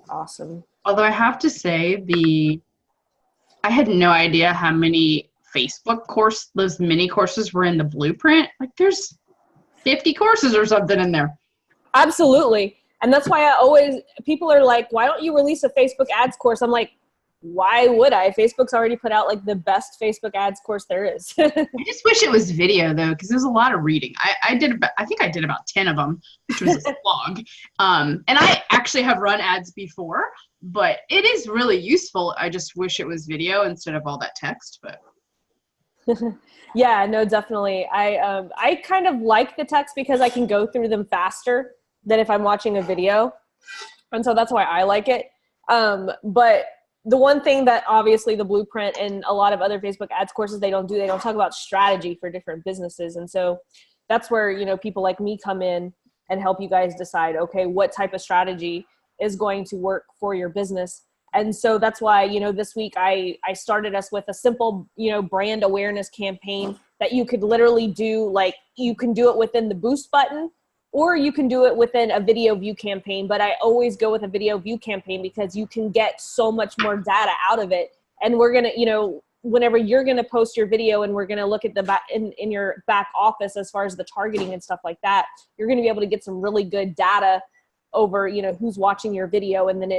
Awesome. Although I have to say I had no idea how many those mini courses were in the blueprint. Like there's 50 courses or something in there. Absolutely. And that's why people are like, why don't you release a Facebook ads course? I'm like, why would I? Facebook's already put out like the best Facebook ads course there is. I just wish it was video though, because there's a lot of reading. I think I did about 10 of them, which was a slog. And I actually have run ads before, but it is really useful. I just wish it was video instead of all that text, but. Yeah, no, definitely. I kind of like the text because I can go through them faster than if I'm watching a video. And so that's why I like it. But the one thing that obviously the blueprint and a lot of other Facebook ads courses, they don't talk about strategy for different businesses. And so that's where, people like me come in and help you guys decide, okay, what type of strategy is going to work for your business. And so that's why, this week I started us with a simple, brand awareness campaign that you could literally do. Like you can do it within the boost button, or you can do it within a video view campaign. But I always go with a video view campaign because you can get so much more data out of it. And we're going to, whenever you're going to post your video and we're going to look at the back in your back office, as far as the targeting and stuff like that, you're going to be able to get some really good data over, who's watching your video. And then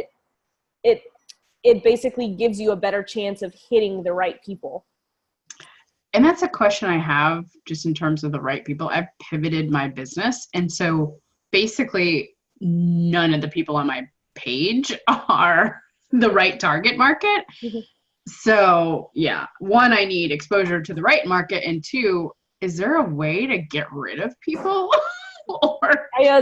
it basically gives you a better chance of hitting the right people. And that's a question I have just in terms of the right people. I've pivoted my business. And so basically none of the people on my page are the right target market. Mm-hmm. So yeah, one, I need exposure to the right market. And two, is there a way to get rid of people? Yeah,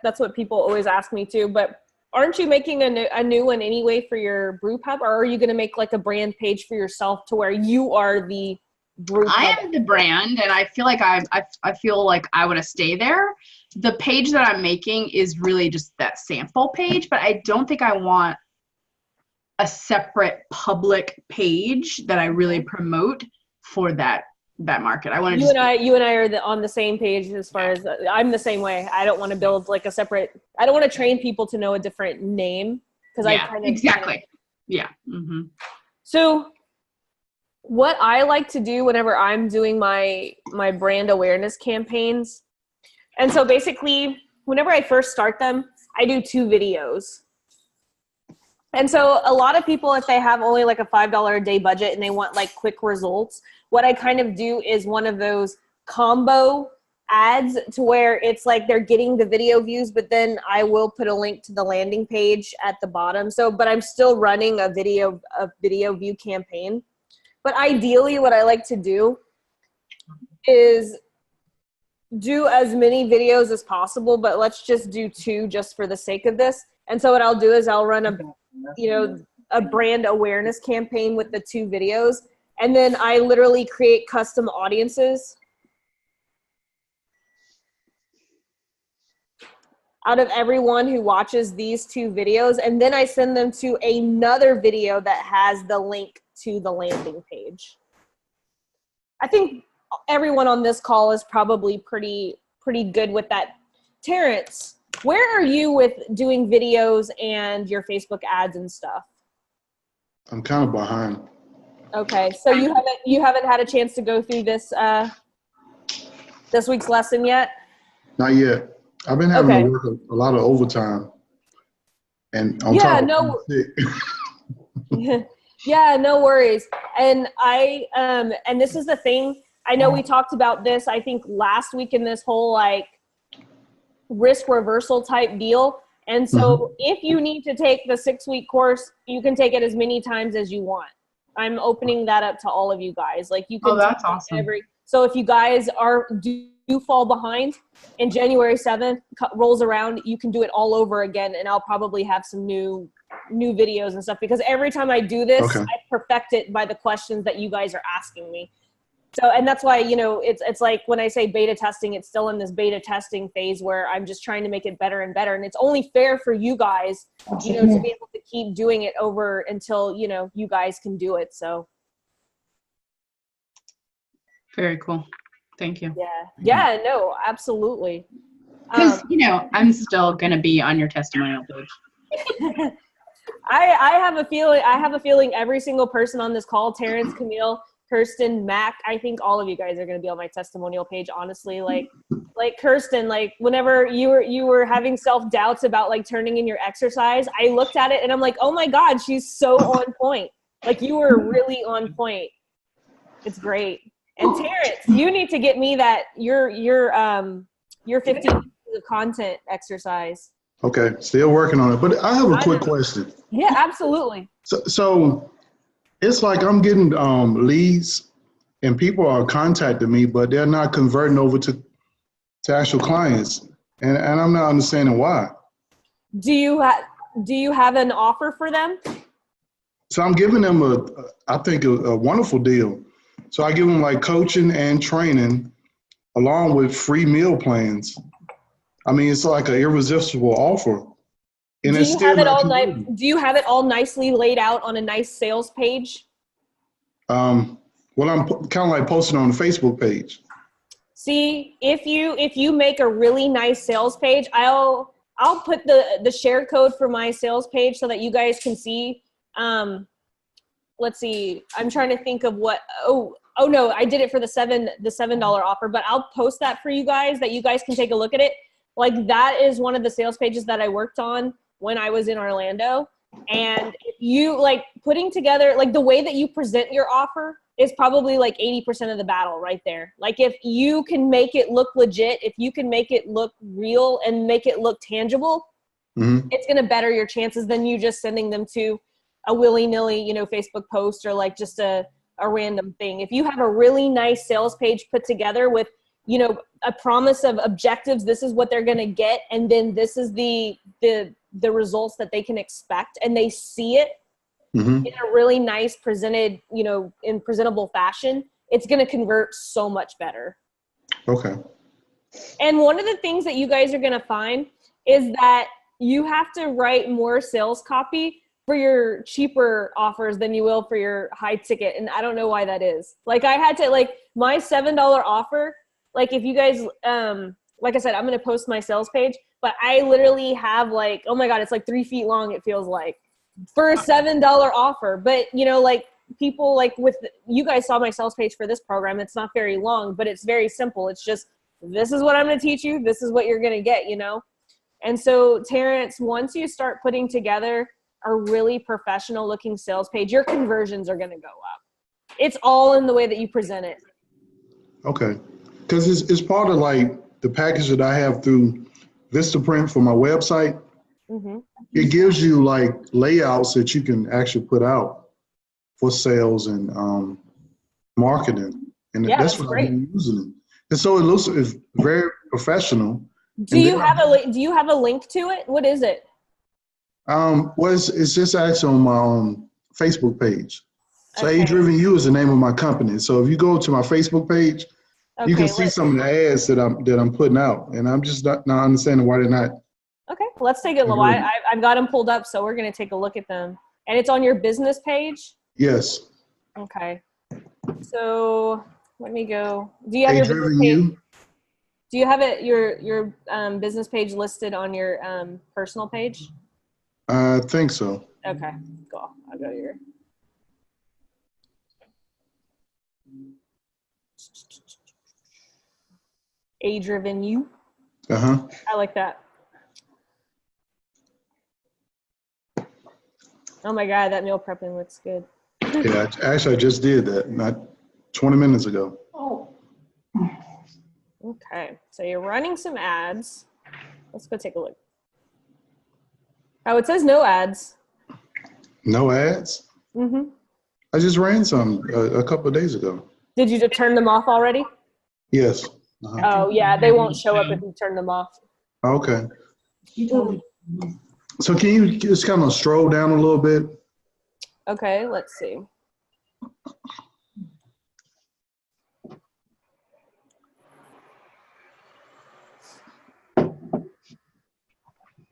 that's what people always ask me too. But aren't you making a new one anyway for your brew pub, or are you going to make like a brand page for yourself to where you are the brew pub? I am the brand, and I feel like I feel like I want to stay there. The page that I'm making is really just that sample page, but I don't think I want a separate public page that I really promote for that market. I want to you and I are on the same page as far as I'm the same way. I don't want to build like I don't want to train people to know a different name because exactly. Yeah. Mm-hmm. So what I like to do whenever I'm doing my brand awareness campaigns, and so basically whenever I first start them, I do 2 videos. And so a lot of people, if they have only like a $5 a day budget and they want like quick results, what I kind of do is one of those combo ads to where it's like they're getting the video views, but then I will put a link to the landing page at the bottom. So, but I'm still running a video view campaign. But ideally what I like to do is do as many videos as possible, but let's just do 2 just for the sake of this. And so what I'll do is I'll run a brand awareness campaign with the 2 videos. And then I literally create custom audiences out of everyone who watches these 2 videos. And then I send them to another video that has the link to the landing page. I think everyone on this call is probably pretty good with that. Terrence, where are you with doing videos and your Facebook ads and stuff? I'm kind of behind. Okay, so you haven't had a chance to go through this week's lesson yet? Not yet. I've been having to work a lot of overtime, and on top of sick. Yeah, no worries. And and this is the thing. I know we talked about this, I think last week in this whole like risk reversal type deal. And so if you need to take the 6-week course, you can take it as many times as you want. I'm opening that up to all of you guys. Like you can. Oh, that's awesome. So if you guys do fall behind and January 7th rolls around, you can do it all over again. And I'll probably have some new videos and stuff, because every time I do this, I perfect it by the questions that you guys are asking me. So, and that's why, it's like when I say beta testing, it's still in this beta testing phase where I'm just trying to make it better and better. And it's only fair for you guys, to be able to keep doing it over until, you guys can do it. So. Very cool. Thank you. Yeah, no, absolutely. Because, I'm still going to be on your testimonial page. I have a feeling every single person on this call, Terrence, Camille, Kirsten, Mac, I think all of you guys are going to be on my testimonial page, honestly. Like Kirsten, like whenever you were having self-doubts about like turning in your exercise, I looked at it and I'm like, oh my God, she's so on point. Like you were really on point. It's great. And Terrence, you need to get me that your 15 pieces of content exercise. Okay, still working on it. But I have a quick question. Yeah, absolutely. So it's like I'm getting leads and people are contacting me, but they're not converting over to actual clients. And I'm not understanding why. Do you have an offer for them? So I'm giving them I think a wonderful deal. So I give them like coaching and training along with free meal plans. I mean, it's like an irresistible offer. And do you have it all nicely laid out on a nice sales page? Well, I'm kind of like posting on the Facebook page. See, if you make a really nice sales page, I'll put the share code for my sales page so that you guys can see. Let's see. I'm trying to think of what. Oh no, I did it for the $7 offer, but I'll post that for you guys that you guys can take a look at it. Like that is one of the sales pages that I worked on when I was in Orlando. And if you like putting together, like the way that you present your offer is probably like 80% of the battle right there. Like if you can make it look legit, if you can make it look real and make it look tangible, it's going to better your chances than you just sending them to a willy-nilly, Facebook post or like just a random thing. If you have a really nice sales page put together with, a promise of objectives, this is what they're going to get. And then this is the results that they can expect, and they see it in a really nice presented, in presentable fashion, it's going to convert so much better. Okay. And one of the things that you guys are going to find is that you have to write more sales copy for your cheaper offers than you will for your high ticket. And I don't know why that is. Like I had to my $7 offer, like if you guys, like I said, I'm going to post my sales page, but I literally have oh my God, it's like 3 feet long. It feels like for a $7 offer. But people with you guys saw my sales page for this program. It's not very long, but it's very simple. It's just, this is what I'm going to teach you. This is what you're going to get, And so Terrence, once you start putting together a really professional looking sales page, your conversions are going to go up. It's all in the way that you present it. Okay. Because it's part of the package that I have through Vistaprint for my website. It gives you layouts that you can actually put out for sales and marketing. And that's what I've been using. And so it's very professional. Do you have a link to it? What is it? Well, it's just actually on my Facebook page. So A-Driven You is the name of my company. So if you go to my Facebook page, you can see some of the ads that I'm putting out, and I'm just not understanding why they're not. Okay, let's take a look. I've got them pulled up, so we're going to take a look at them. And it's on your business page? Yes. Okay. So let me go. Do you have your business page? Do you have your business page listed on your personal page? I think so. Okay, cool. I'll go here. A-Driven You. I like that. Oh my God, that meal prepping looks good. Yeah, actually I just did that not 20 minutes ago. Oh. Okay, so you're running some ads. Let's go take a look. Oh, it says no ads. No ads? I just ran some a couple of days ago. Did you turn them off already? Yes. Oh, yeah, they won't show up if you turn them off. Okay. So can you just kind of stroll down a little bit? Okay, let's see.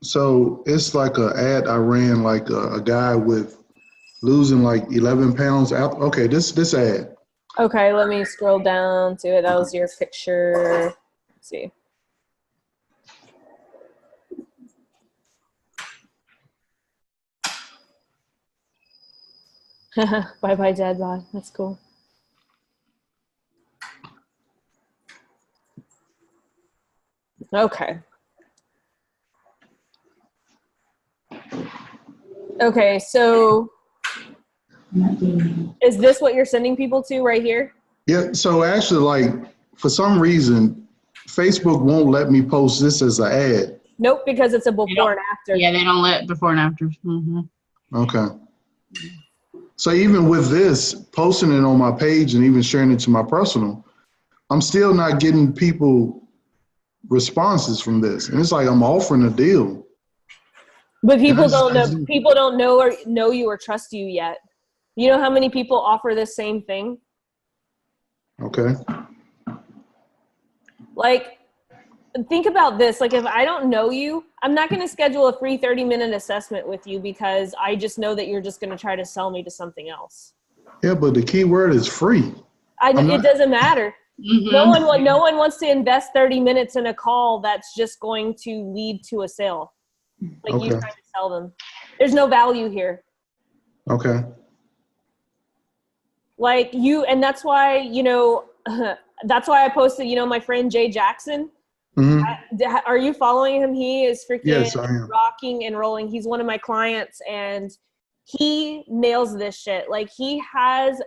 So it's like an ad I ran, like a guy with losing 11 pounds out. Okay, this ad. Okay, let me scroll down to it. That was your picture. Let's see. Bye bye, dad bod. That's cool. Okay. Okay, so is this what you're sending people to right here? Yeah. So actually, like, for some reason, Facebook won't let me post this as an ad. Nope, because it's a before and after. Yeah, they don't let before and after. Okay. So even with this, posting it on my page and even sharing it to my personal, I'm still not getting people responses from this. And it's like I'm offering a deal. But people don't know. People don't know you or trust you yet. You know how many people offer this same thing? Okay. Like, think about this. Like, if I don't know you, I'm not going to schedule a free 30-minute assessment with you because I just know that you're just going to try to sell me to something else. Yeah, but the key word is free. It doesn't matter. No one wants to invest 30 minutes in a call that's just going to lead to a sale. Like you trying to sell them. There's no value here. Okay. Like you, and that's why, that's why I posted, my friend Jay Jackson. Mm-hmm. Are you following him? He is freaking rocking and rolling. He's one of my clients and he nails this shit. Like he has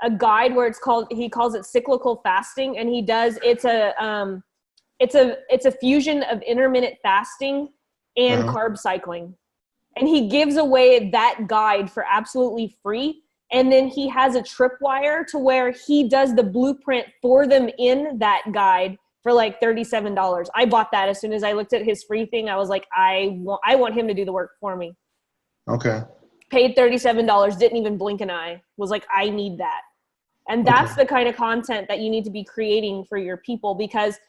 a guide where he calls it cyclical fasting. And it's a fusion of intermittent fasting and carb cycling. And he gives away that guide for absolutely free. And then he has a tripwire to where he does the blueprint for them in that guide for like $37. I bought that as soon as I looked at his free thing. I was like, I want him to do the work for me. Okay. Paid $37, didn't even blink an eye. Was like, I need that. And that's the kind of content that you need to be creating for your people because,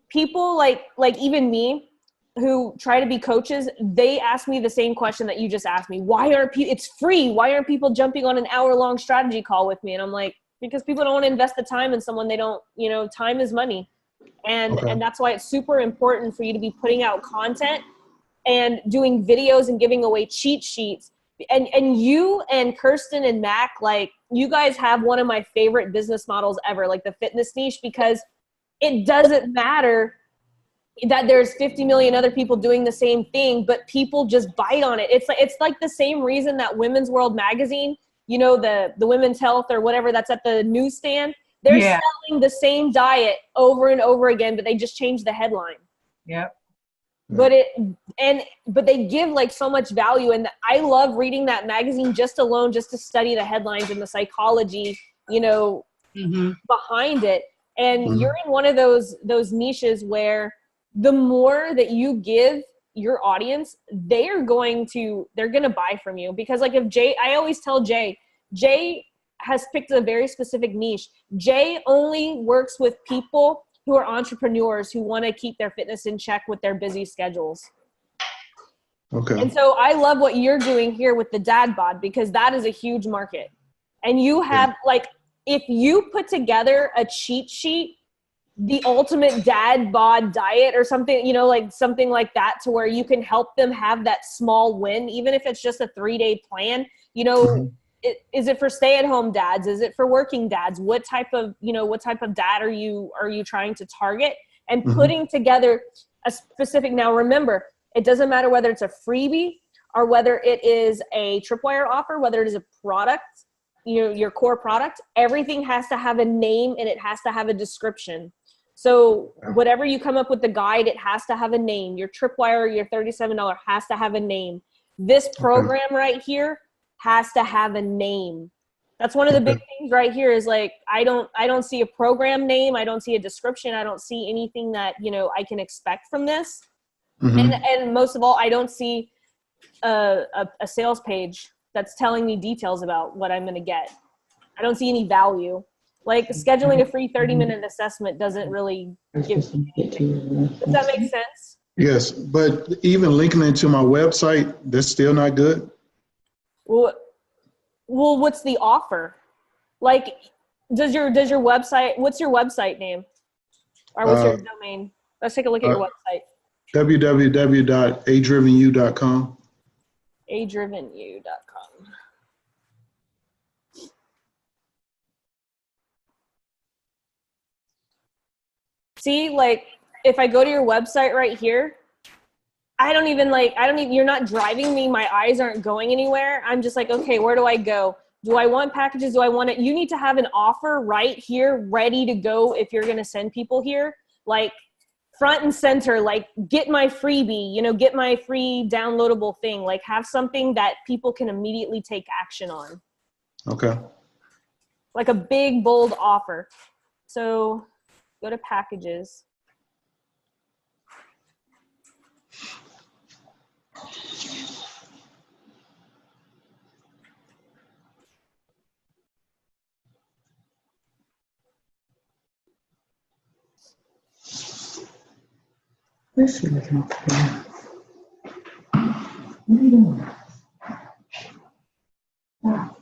people like even me who try to be coaches, they ask me the same question that you just asked me. It's free. Why aren't people jumping on an hour-long strategy call with me? And I'm like, because people don't want to invest the time in someone they don't, time is money. And that's why it's super important for you to be putting out content and doing videos and giving away cheat sheets. And you and Kirsten and Mac, like you guys have one of my favorite business models ever, like the fitness niche, because it doesn't matter that there's 50 million other people doing the same thing, but people just bite on it. It's like the same reason that Women's World magazine, the Women's Health or whatever that's at the newsstand, they're selling the same diet over and over again, but they just change the headline. Yep. But they give like so much value. And I love reading that magazine just to study the headlines and the psychology, behind it. And you're in one of those niches where the more that you give your audience, they're going to buy from you. Because like I always tell Jay has picked a very specific niche. Jay only works with people who are entrepreneurs who want to keep their fitness in check with their busy schedules. Okay. And so I love what you're doing here with the dad bod, because that is a huge market. And you have if you put together a cheat sheet, the ultimate dad bod diet or something, something like that, to where you can help them have that small win, even if it's just a 3-day plan, is it for stay-at-home dads? Is it for working dads? What type of dad are you trying to target? And putting together a specific, now remember, it doesn't matter whether it's a freebie or whether it is a tripwire offer, whether it is a product, your core product, everything has to have a name and it has to have a description. So whatever you come up with the guide, it has to have a name. Your tripwire, your $37 has to have a name. This program right here has to have a name. That's one of the big things right here is like, I don't see a program name. I don't see a description. I don't see anything that, I can expect from this. And most of all, I don't see a sales page that's telling me details about what I'm going to get. I don't see any value. Like scheduling a free 30-minute assessment doesn't really give me anything. Does that make sense? Yes, but even linking it to my website, that's still not good. Well, what's the offer? Like, does your website, what's your website name? Or what's your domain? Let's take a look at your website. www.adrivenu.com. adrivenyou.com. See, like, if I go to your website right here, you're not driving me. My eyes aren't going anywhere. I'm just like, okay, where do I go? Do I want packages? Do I want it? You need to have an offer right here ready to go if you're going to send people here. Like, front and center, like, get my freebie, get my free downloadable thing. Like, have something that people can immediately take action on. Okay. Like a big, bold offer. So go to packages. Where's she looking up for? What are you doing? Wow.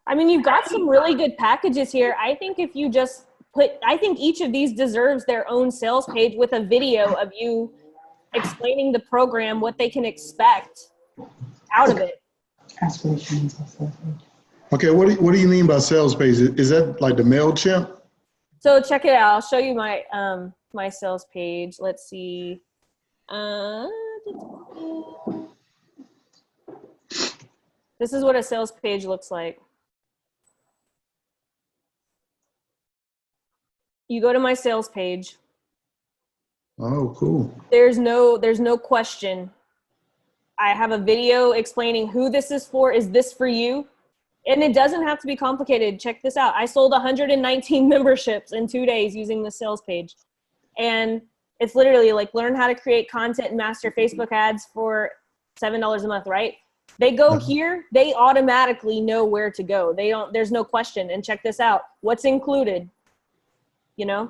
I mean, you've got some really good packages here. I think if you just I think each of these deserves their own sales page with a video of you explaining the program, what they can expect out of it. Aspirations. Okay, what do you mean by sales page? Is that like the MailChimp? So check it out. I'll show you my my sales page. Let's see. This is what a sales page looks like. You go to my sales page. Oh, cool. There's no question. I have a video explaining who this is for. Is this for you? And it doesn't have to be complicated. Check this out. I sold 119 memberships in 2 days using the sales page. And it's literally like, learn how to create content and master Facebook ads for $7 a month, right? They go here, they automatically know where to go. There's no question. And check this out. What's included?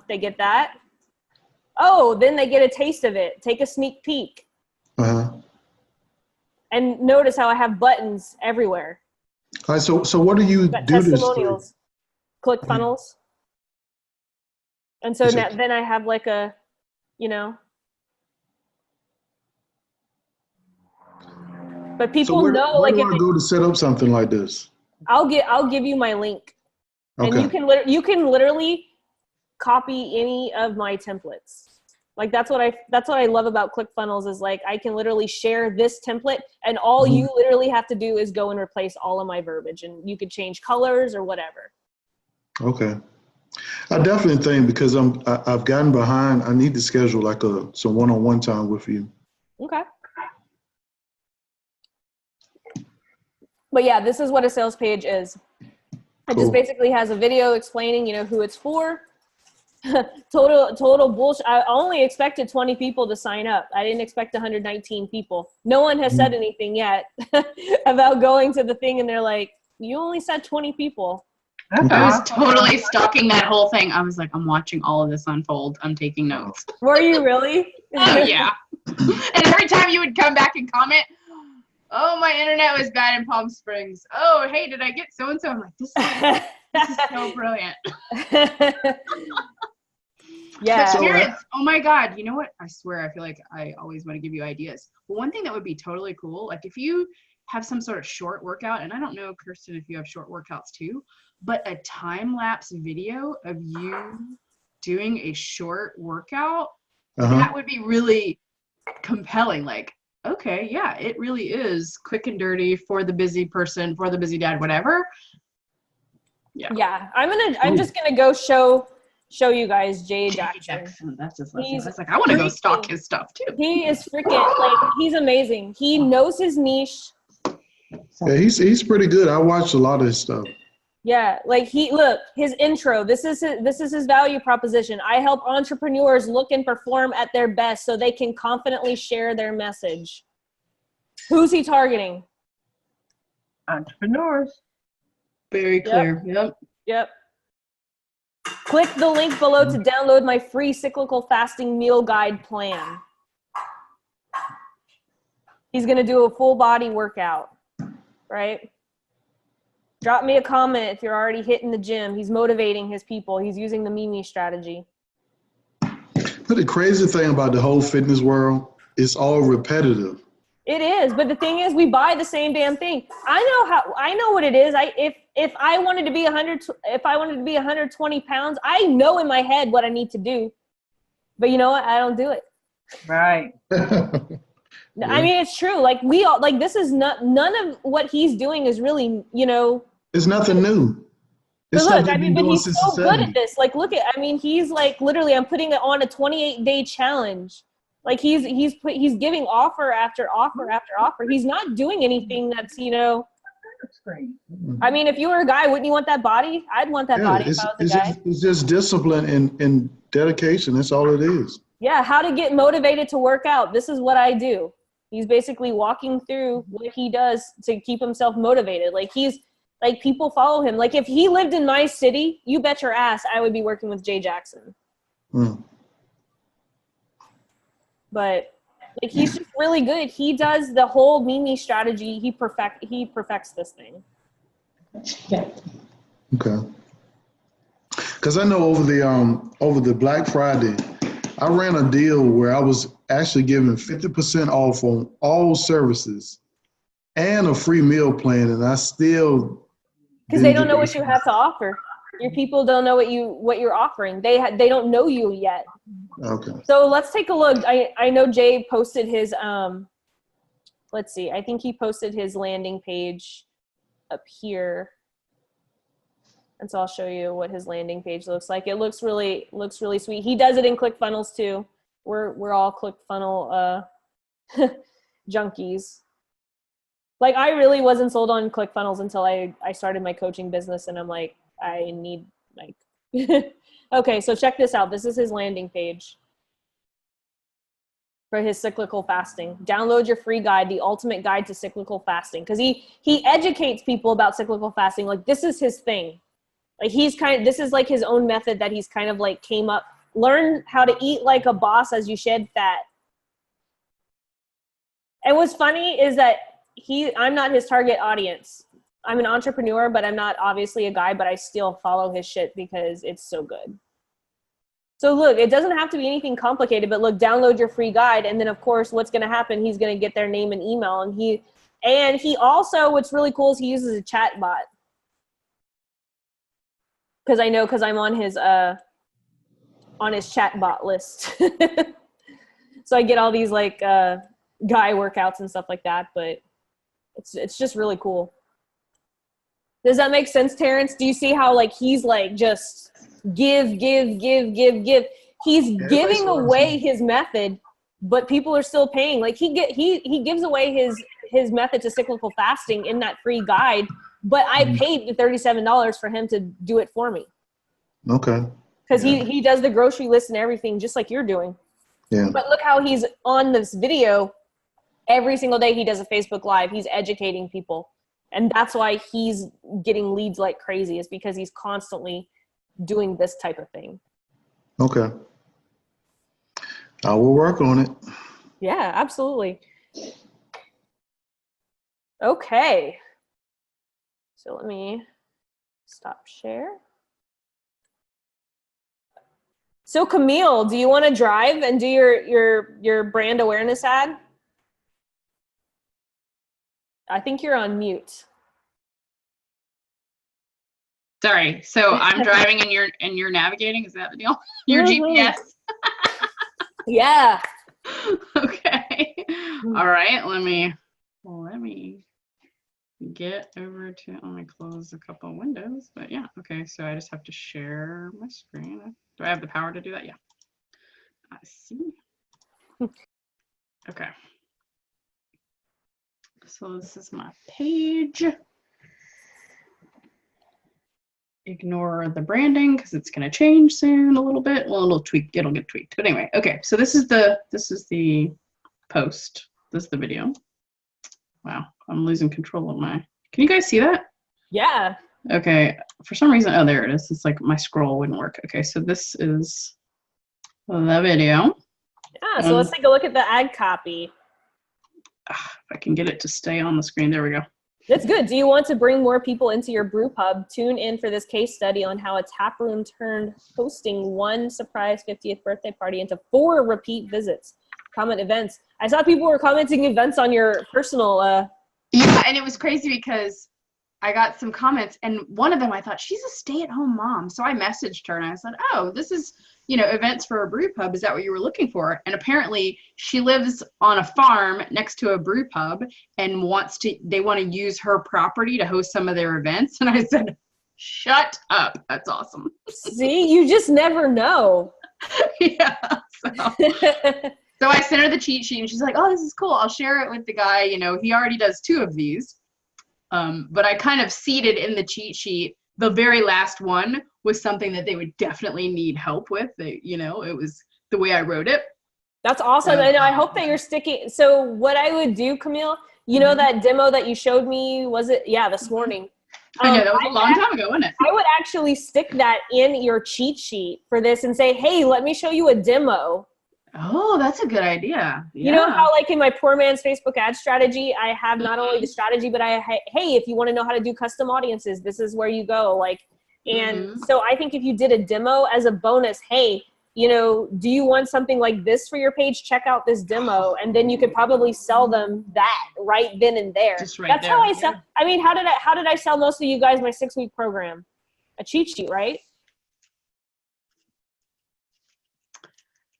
They get that. Oh, then they get a taste of it. Take a sneak peek. Uh-huh. And notice how I have buttons everywhere. All right, so what do you do testimonials, ClickFunnels. And so then I have like a, but people know, like, where do I go to set up something like this? I'll give you my link. Okay. And you can literally copy any of my templates. Like, that's what I love about ClickFunnels is, like, I can literally share this template and all you literally have to do is go and replace all of my verbiage, and you could change colors or whatever. Okay. I definitely think, because I've gotten behind, I need to schedule like some one-on-one time with you. Okay. But yeah, this is what a sales page is. It just basically has a video explaining, who it's for. Total bullshit. I only expected 20 people to sign up. I didn't expect 119 people. No one has said anything yet about going to the thing, and they're like, you only said 20 people. I was totally stalking that whole thing. I was like, I'm watching all of this unfold. I'm taking notes. Were you really? Oh, yeah. And every time you would come back and comment, oh, my internet was bad in Palm Springs. Oh, hey, did I get so-and-so? I'm like, this is so brilliant. Yeah. Experience. Oh my God. You know what? I swear, I feel like I always want to give you ideas. But one thing that would be totally cool, like if you have some sort of short workout, and I don't know, Kirsten, if you have short workouts too, but a time-lapse video of you doing a short workout, that would be really compelling. Like, okay, yeah, it really is quick and dirty for the busy person, for the busy dad, whatever. Yeah. I'm just gonna go show you guys Jay Jackson. That's his last name. I was like, I want to go stalk his stuff too. He is freaking, like, he's amazing. He knows his niche. Yeah, he's pretty good. I watched a lot of his stuff. Yeah, like his intro. This is his value proposition. I help entrepreneurs look and perform at their best so they can confidently share their message. Who's he targeting? Entrepreneurs. Very clear. Yep. Click the link below to download my free cyclical fasting meal guide plan. He's going to do a full body workout, right? Drop me a comment if you're already hitting the gym. He's motivating his people. He's using the Mimi strategy. But the crazy thing about the whole fitness world, it's all repetitive. It is, but the thing is, we buy the same damn thing. I know what it is. If I wanted to be 120 pounds, I know in my head what I need to do. But you know what? I don't do it. Right. Yeah. I mean, it's true. Like we all, like this is not, none of what he's doing is really, you know. It's nothing new. But It's look, something I mean, been but doing he's since so the good at 70s. this. Like, look at, I mean, he's like literally, I'm putting it on a 28-day challenge. Like he's giving offer after offer after offer. He's not doing anything that's, you know. That's great. I mean, if you were a guy, wouldn't you want that body? I'd want that body if I was a guy. It's just discipline and dedication. That's all it is. Yeah, how to get motivated to work out. This is what I do. He's basically walking through what he does to keep himself motivated. Like people follow him. Like if he lived in my city, you bet your ass I would be working with Jay Jackson. Mm. But like he's just really good. He does the whole Mimi strategy. He perfects this thing. Yeah. Okay. Because I know over the Black Friday, I ran a deal where I was actually giving 50% off on all services and a free meal plan, and I still because they don't know what you have to offer. Your people don't know what you're offering. They don't know you yet. Okay. So let's take a look. I know Jay posted his let's see. I think he posted his landing page up here. And so I'll show you what his landing page looks like. It looks really sweet. He does it in ClickFunnels too. We're all ClickFunnels junkies. Like I really wasn't sold on ClickFunnels until I started my coaching business, and I'm like, I need like okay, so check this out. This is his landing page for his cyclical fasting. Download your free guide, The Ultimate Guide to Cyclical Fasting. Because he educates people about cyclical fasting. Like this is his thing. Like this is like his own method that he's kind of like came up, learn how to eat like a boss as you shed fat. And what's funny is that I'm not his target audience. I'm an entrepreneur, but I'm not obviously a guy, but I still follow his shit because it's so good. So look, it doesn't have to be anything complicated, but look, download your free guide. And then of course, what's going to happen? He's going to get their name and email. And he also, what's really cool is he uses a chat bot. Because I'm on his chat bot list. So I get all these like guy workouts and stuff like that, but it's just really cool. Does that make sense, Terrence? Do you see how like he's like just give? He's giving away his method, but people are still paying. Like he gives away his method to cyclical fasting in that free guide, but I paid the $37 for him to do it for me. Okay. Because he does the grocery list and everything just like you're doing. Yeah. But look how he's on this video. Every single day he does a Facebook Live. He's educating people. And that's why he's getting leads like crazy, is because he's constantly doing this type of thing. Okay. I will work on it. Yeah, absolutely. Okay. So let me stop share. So Camille, do you want to drive and do your brand awareness ad? I think you're on mute. Sorry. So I'm driving and you're navigating. Is that the deal? Your GPS. Yeah. Okay. All right. Let me get over to. Let me close a couple of windows. But yeah. Okay. So I just have to share my screen. Do I have the power to do that? Yeah. I see. Okay. So this is my page. Ignore the branding because it's going to change soon a little bit. Well, it'll get tweaked. But anyway, okay. So this is the post. This is the video. Wow, I'm losing control of my. Can you guys see that? Yeah. Okay. For some reason, oh, there it is. It's like my scroll wouldn't work. Okay, so this is the video. Yeah. So let's take a look at the ad copy. If I can get it to stay on the screen. There we go. That's good. Do you want to bring more people into your brew pub? Tune in for this case study on how a tap room turned hosting one surprise 50th birthday party into 4 repeat visits. Comment events. I saw people were commenting events on your personal. Yeah, and it was crazy because I got some comments, and one of them I thought, she's a stay-at-home mom. So I messaged her and I said, oh, this is, events for a brew pub. Is that what you were looking for? And apparently she lives on a farm next to a brew pub and they want to use her property to host some of their events. And I said, shut up. That's awesome. See, you just never know. Yeah. So I sent her the cheat sheet and she's like, oh, this is cool. I'll share it with the guy. He already does 2 of these. But I kind of seeded in the cheat sheet. The very last one was something that they would definitely need help with. It was the way I wrote it. That's awesome. And I hope that you're sticking. So what I would do, Camille, that demo that you showed me, was it? Yeah, this morning. I know, that was a long time ago, wasn't it? I would actually stick that in your cheat sheet for this and say, hey, let me show you a demo. Oh, that's a good idea. Yeah. You know how like in my poor man's Facebook ad strategy, I have not only the strategy, but hey, if you want to know how to do custom audiences, this is where you go. So I think if you did a demo as a bonus, hey, do you want something like this for your page? Check out this demo. And then you could probably sell them that right then and there. Just right That's there. how I sell. I mean, how did I sell most of you guys my 6-week program? A cheat sheet, right?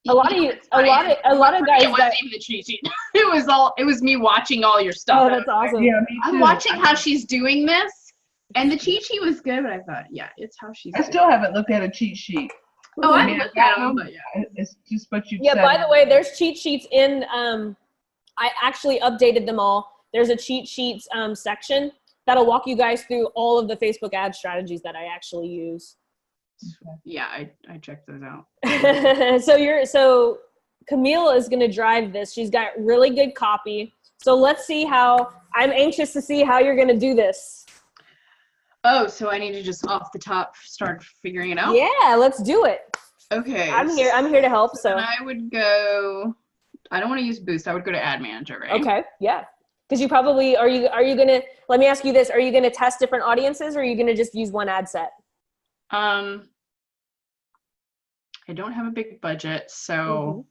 A lot of guys. It wasn't even the cheat sheet. It was me watching all your stuff. Oh, that's awesome. Yeah, me too. I'm watching how she's doing this, and the cheat sheet was good, but I thought, yeah, it's how she's. I still haven't looked at a cheat sheet. Oh, I looked at them, but yeah. It's just what you Yeah, said. by the way, there's cheat sheets in, I actually updated them all. There's a cheat sheets section that'll walk you guys through all of the Facebook ad strategies that I actually use. Yeah, I checked those out. So Camille is going to drive this. She's got really good copy. So let's see I'm anxious to see how you're going to do this. Oh, so I need to just off the top start figuring it out? Yeah, let's do it. Okay. I'm here to help. So I would go, I don't want to use Boost. I would go to Ad Manager, right? Okay. Yeah. Because you probably, are you going to, let me ask you this. Are you going to test different audiences or are you going to just use one ad set? I don't have a big budget, so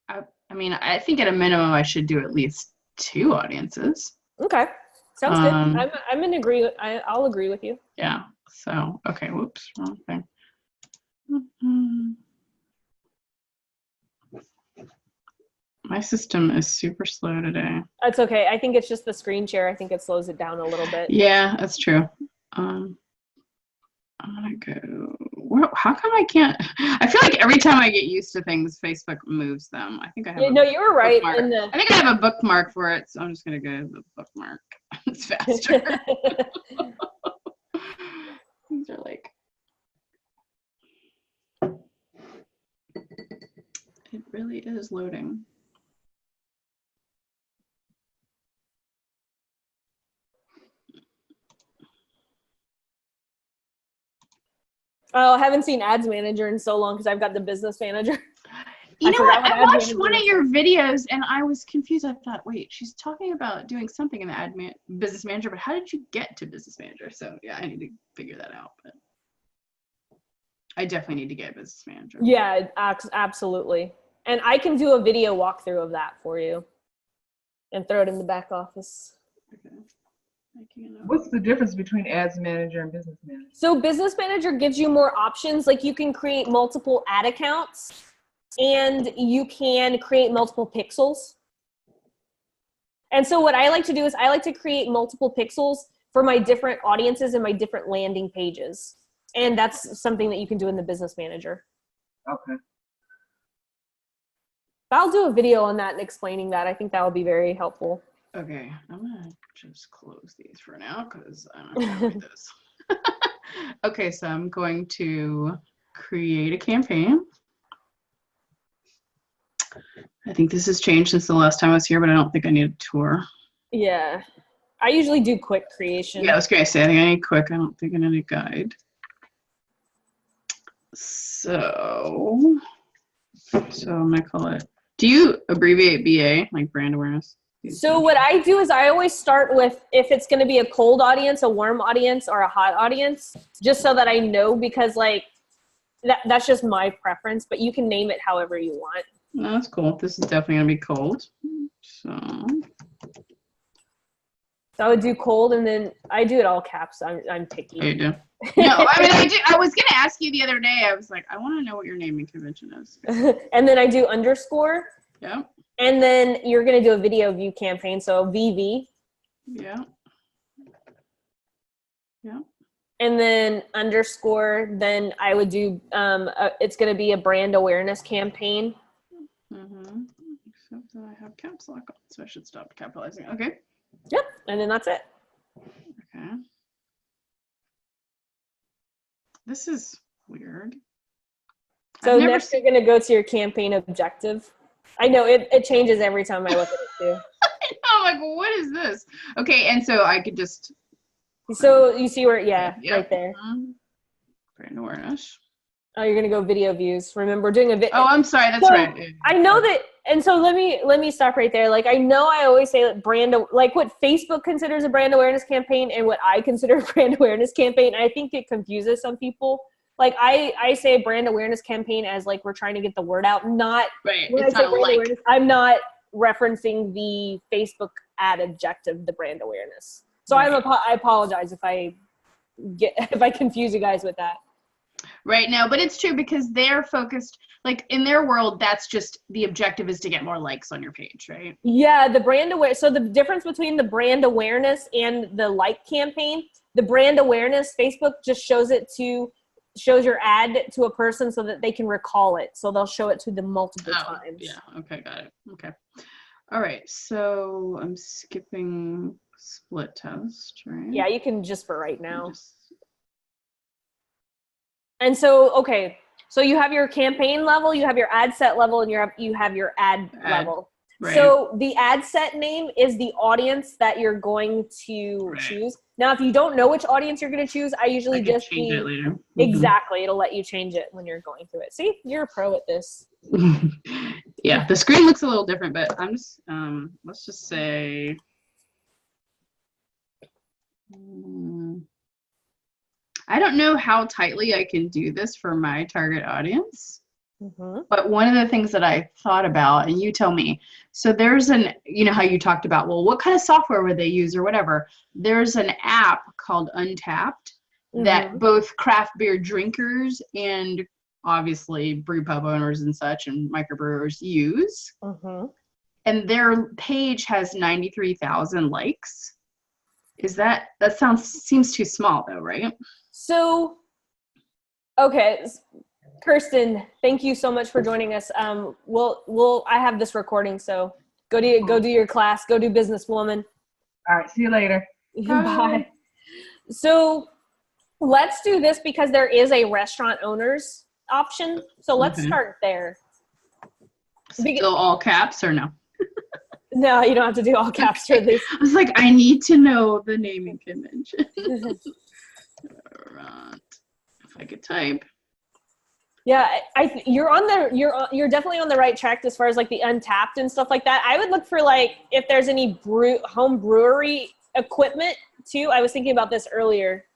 I mean, I think at a minimum I should do at least 2 audiences. Okay, sounds good. I'm in agree. I'll agree with you. Yeah. So okay. Whoops. Wrong thing. My system is super slow today. That's okay. I think it's just the screen share. I think it slows it down a little bit. Yeah, that's true. I'm gonna go. How come I can't? I feel like every time I get used to things, Facebook moves them. I think I have. Yeah, no, you were right. I think I have a bookmark for it, so I'm just gonna go to the bookmark. It's faster. These are like. It really is loading. Oh, I haven't seen Ads Manager in so long because I've got the Business Manager. You know what? I watched one of your videos and I was confused. I thought, wait, she's talking about doing something in the Business Manager, but how did you get to Business Manager? So yeah, I need to figure that out. But I definitely need to get a Business Manager. Yeah, absolutely. And I can do a video walkthrough of that for you and throw it in the back office. Okay. What's the difference between Ads Manager and Business Manager? So Business Manager gives you more options. Like you can create multiple ad accounts and you can create multiple pixels. And so what I like to do is I like to create multiple pixels for my different audiences and my different landing pages. And that's something that you can do in the Business Manager. Okay. Mm-hmm. I'll do a video on that and explaining that. I think that will be very helpful. Okay, I'm gonna just close these for now because I don't have to read this. Okay, so I'm going to create a campaign. I think this has changed since the last time I was here, but I don't think I need a tour. Yeah, I usually do quick creation. Yeah, I was gonna say I think I need quick. I don't think I need a guide. So I'm gonna call it. Do you abbreviate BA, like brand awareness? So what I do is I always start with if it's going to be a cold audience, a warm audience, or a hot audience, just so that I know, because like that's just my preference, but you can name it however you want. No, that's cool. This is definitely gonna be cold. So I would do cold, and then I do it all caps. I'm picky. there you do. No, I mean I do. I was gonna ask you the other day. I was like, I want to know what your naming convention is. And then I do underscore. Yeah. And then you're gonna do a video view campaign, so VV. Yeah. Yeah. And then underscore. Then I would do. It's gonna be a brand awareness campaign. Mm-hmm. Except that I have caps lock on, so I should stop capitalizing. Okay. Yep. And then that's it. Okay. This is weird. So next you're gonna go to your campaign objective. I know it changes every time I look at it too. I'm like, what is this? Okay, and so I could just. So you see where, Yep. right there. Brand awareness. Oh, you're gonna go video views. Remember, we're doing a video. Oh, I'm sorry. That's So, right. I know that, and so let me stop right there. Like, I know I always say that like what Facebook considers a brand awareness campaign and what I consider a brand awareness campaign. I think it confuses some people. Like I say brand awareness campaign as like we're trying to get the word out. Not Right. when It's I say not brand like. awareness, I'm not referencing the Facebook ad objective, the brand awareness. So Right. I apologize if I confuse you guys with that. Right now, but it's true because they're focused, like in their world, that's just the objective is to get more likes on your page, right? Yeah, the brand awareness. So the difference between the brand awareness and the like campaign, the brand awareness, Facebook just shows your ad to a person so that they can recall it. So they'll show it to them multiple times. Yeah. Okay. Got it. Okay. All right. So I'm skipping split test, right? Yeah, you can just for right now. Just- And so, okay, so you have your campaign level, you have your ad set level, and you have your ad level. Right. So the ad set name is the audience that you're going to choose. Now, if you don't know which audience you're going to choose, I usually just change it later. Exactly. It'll let you change it when you're going through it. See, you're a pro at this. Yeah, the screen looks a little different, but I'm just let's just say I don't know how tightly I can do this for my target audience. Mm-hmm. But one of the things that I thought about, and you tell me, so there's you know how you talked about, well, what kind of software would they use or whatever? There's an app called Untapped that both craft beer drinkers and obviously brew pub owners and such and microbrewers use. Mm-hmm. And their page has 93,000 likes. Seems too small though, right? So, okay, Kirsten, thank you so much for joining us. I have this recording, so go do your class, go do businesswoman. All right, see you later. Bye. So let's do this because there is a restaurant owners option. So let's start there. Still all caps or no? No, you don't have to do all caps for this. I was like, I need to know the naming convention. Right. If I could type. Yeah, you're definitely on the right track as far as like the Untapped and stuff like that. I would look for like if there's any home brewery equipment too. I was thinking about this earlier.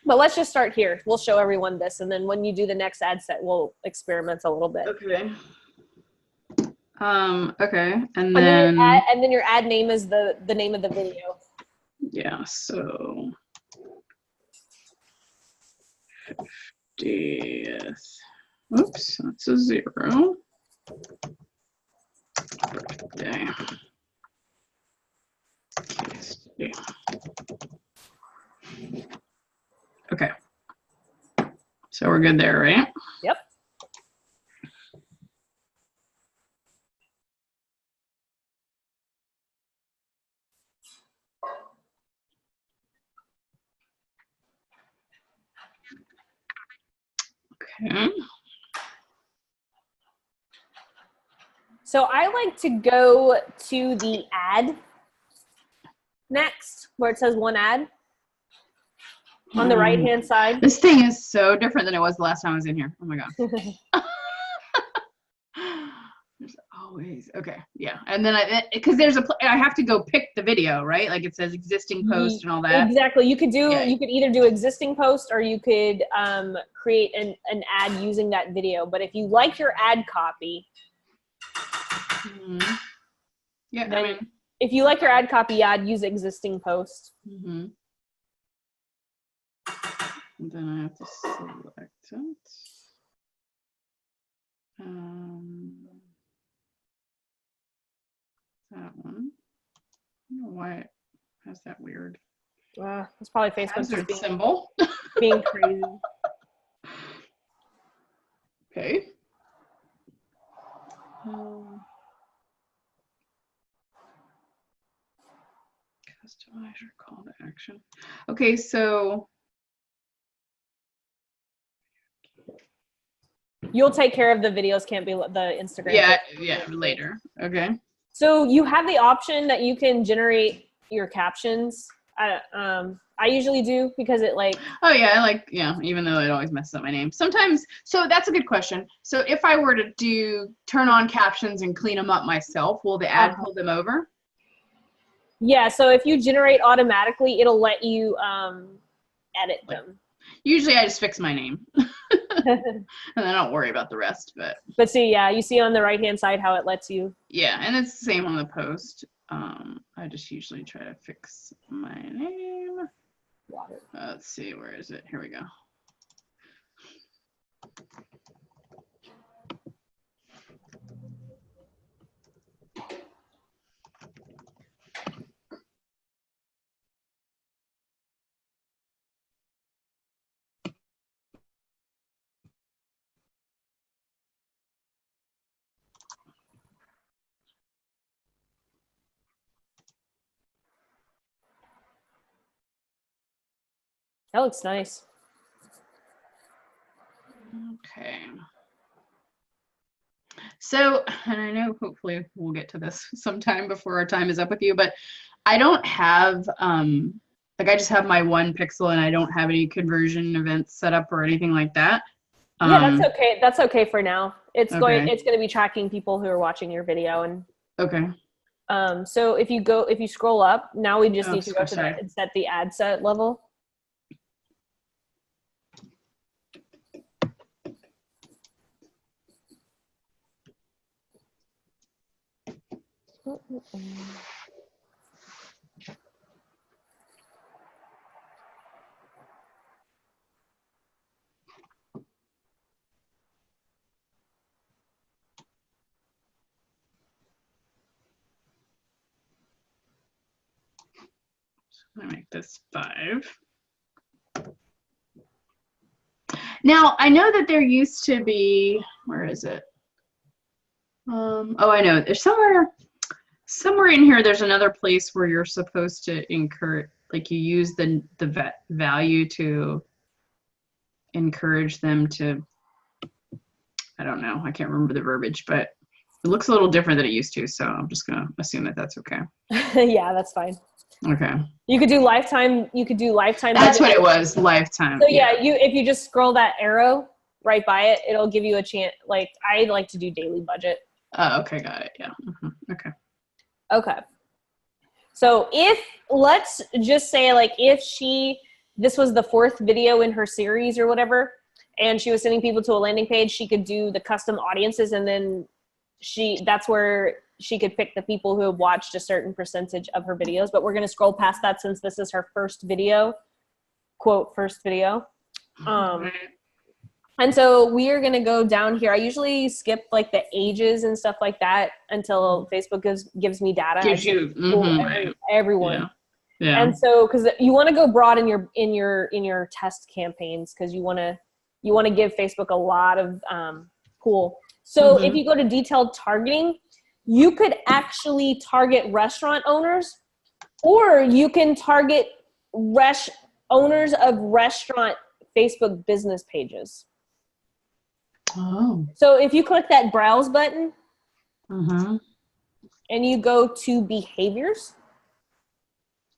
But let's just start here. We'll show everyone this, and then when you do the next ad set, we'll experiment a little bit. Okay. Okay, and then your ad name is the name of the video. Yeah. So 50th. Oops, that's a 0. Birthday. Okay. So we're good there, right? Yep. Okay. So I like to go to the ad next, where it says one ad on the right-hand side. This thing is so different than it was the last time I was in here. Oh my God. There's always, okay. Yeah. And then because I have to go pick the video, right? Like it says existing post and all that. Exactly. You could either do existing post or you could create an ad using that video. But if you like your ad copy, Mhm. Yeah, Then I mean, if you like your ad copy, yeah, I'd use existing posts. mm-hmm. Then I have to select it. That one. I don't know why it has that weird It's probably Facebook just hazard symbol. being crazy. Okay. Customize your call to action. Okay, so You'll take care of the videos, can't be the Instagram. yeah, later. Okay. So you have the option that you can generate your captions. I usually do because it like. Oh yeah, even though it always messes up my name. Sometimes, so that's a good question. So if I were to turn on captions and clean them up myself, will the ad pull them over? Yeah, so if you generate automatically, it'll let you edit them. Usually I just fix my name. And I don't worry about the rest, But see, yeah, you see on the right-hand side how it lets you. Yeah, and it's the same on the post. I just usually try to fix my name. Let's see, where is it? Here we go. That looks nice. Okay. So, and I know hopefully we'll get to this sometime before our time is up with you, but I don't have, like I just have my one pixel and I don't have any conversion events set up or anything like that. Yeah, that's okay. That's okay for now. It's Okay. going to be tracking people who are watching your video. And Okay. so if you scroll up, now we just need to go to sorry. set the ad set level. I'm gonna make this 5. Now, I know that there used to be, where is it? Oh, I know. There's somewhere in here, there's another place where you're supposed to encourage, like you use the value to encourage them to, I don't know. I can't remember the verbiage, but it looks a little different than it used to. So I'm just going to assume that that's okay. Yeah, that's fine. Okay. You could do lifetime. That's what it was, lifetime. So yeah, if you just scroll that arrow right by it, it'll give you a chance. Like I like to do daily budget. Oh, okay, got it. Yeah. Okay. Okay. So let's just say like if this was the 4th video in her series or whatever, and she was sending people to a landing page, she could do the custom audiences, and then that's where she could pick the people who have watched a certain percentage of her videos. But we're going to scroll past that since this is her first video, quote, first video. And so we are going to go down here. I usually skip like the ages and stuff like that until Facebook gives me data. Gives you everyone. Yeah. And so, because you want to go broad in your test campaigns, because you want to give Facebook a lot of pool. So if you go to detailed targeting, you could actually target restaurant owners, or you can target owners of restaurant Facebook business pages. Oh. So if you click that browse button and you go to behaviors,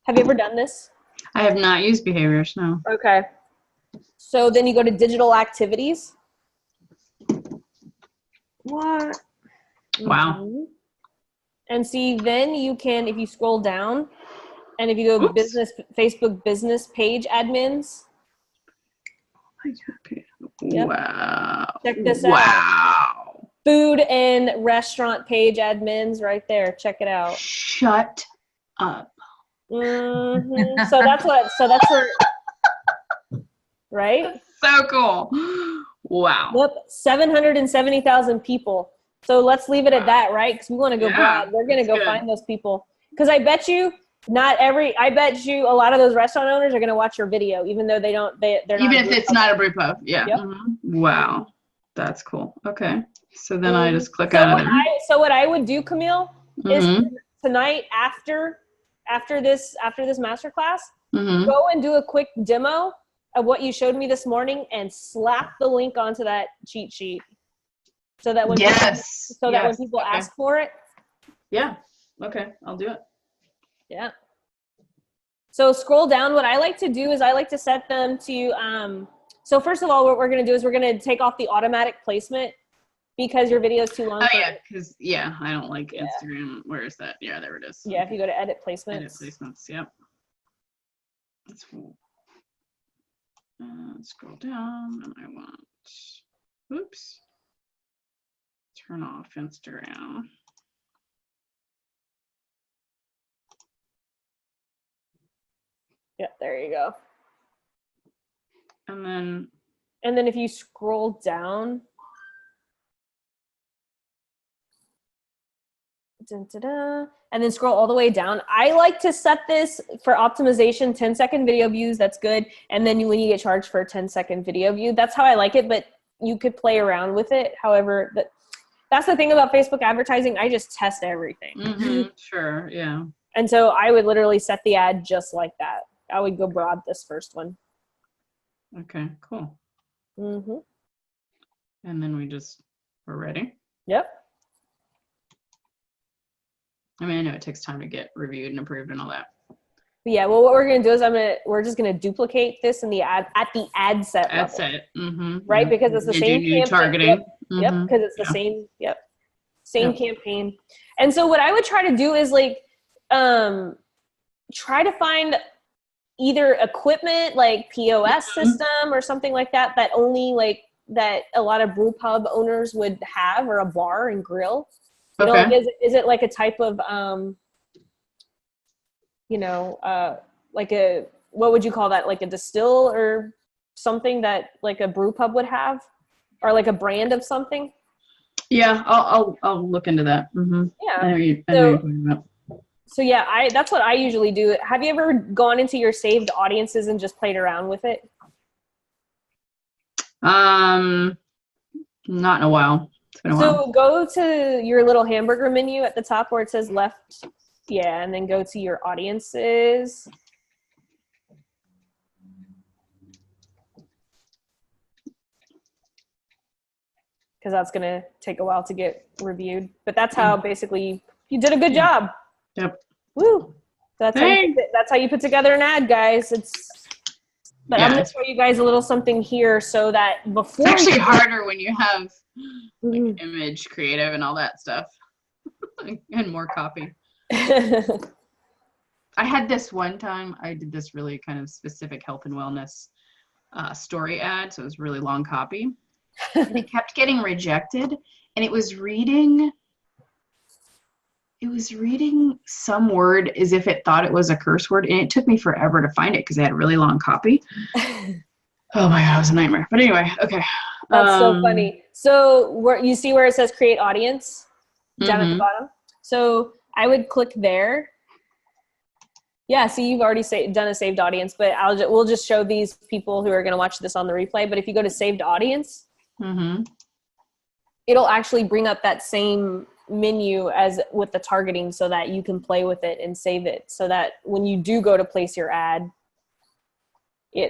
have you ever done this? I have not used behaviors, no. Okay. So then you go to digital activities. What? Wow. And see, then you can, if you scroll down, and if you go Facebook business page admins. Yep. Wow. Check this out. Wow. food and restaurant page admins right there. Check it out. Shut up. Mm-hmm. So that's where, right? So cool. Wow. Yep, 770,000 people. So let's leave it at that, right? Because we want to go broad. We're going to go find those people. Because I bet you a lot of those restaurant owners are going to watch your video, even though they're not. Even if it's not a brew pub. Yeah. Yep. Mm-hmm. Wow. That's cool. Okay. So then I just click out of there. So what I would do, Camille, is tonight after this masterclass, go and do a quick demo of what you showed me this morning and slap the link onto that cheat sheet. So that when people ask for it. Yeah. Okay. I'll do it. Yeah. So scroll down. What I like to do is I like to set them to, so first of all, what we're going to do is we're going to take off the automatic placement because your video is too long. Oh yeah. Because I don't like Instagram. Where is that? Yeah, there it is. Yeah. If you go to edit placements. Edit placements. Yep. That's cool. Scroll down and I want, turn off Instagram. Yeah, there you go. And then if you scroll down, and then scroll all the way down. I like to set this for optimization, 10-second video views. That's good. And then when you get charged for a 10-second video view, that's how I like it. But you could play around with it. However, that's the thing about Facebook advertising. I just test everything. Sure. Yeah. And so I would literally set the ad just like that. I would go broad this first one. Okay, cool. Mm-hmm. And then we're ready. Yep. I mean, I know it takes time to get reviewed and approved and all that. But yeah, well, what we're going to do is we're just going to duplicate this in the ad set level. Ad set. Mm-hmm. Right? Because it's the same campaign. Targeting. Yep, because it's the same, same campaign. And so what I would try to do is try to find either equipment like POS system or something like that only that a lot of brew pub owners would have, or a bar and grill. You know, is it like a type of like what would you call that? Like a distill or something that like a brew pub would have, or like a brand of something? Yeah, I'll look into that. Mm-hmm. Yeah. I know you're talking about. So yeah, that's what I usually do. Have you ever gone into your saved audiences and just played around with it? Not in a while. It's been a while. So go to your little hamburger menu at the top where it says left. Yeah, and then go to your audiences. Because that's going to take a while to get reviewed. But that's how basically you did a good job. Yep. Woo. That's how you put together an ad, guys. But I'm going to show you guys a little something here so that before. It's actually harder when you have like image creative and all that stuff and more copy. I had this one time, I did this really kind of specific health and wellness story ad. So it was really long copy. And it kept getting rejected, and it was reading some word as if it thought it was a curse word, and it took me forever to find it because I had a really long copy. Oh my god, it was a nightmare. But anyway, okay. That's so funny. So you see where it says create audience down at the bottom? So I would click there. Yeah, so you've already done a saved audience, but we'll just show these people who are going to watch this on the replay. But if you go to saved audience, it'll actually bring up that same menu as with the targeting so that you can play with it and save it so that when you do go to place your ad, it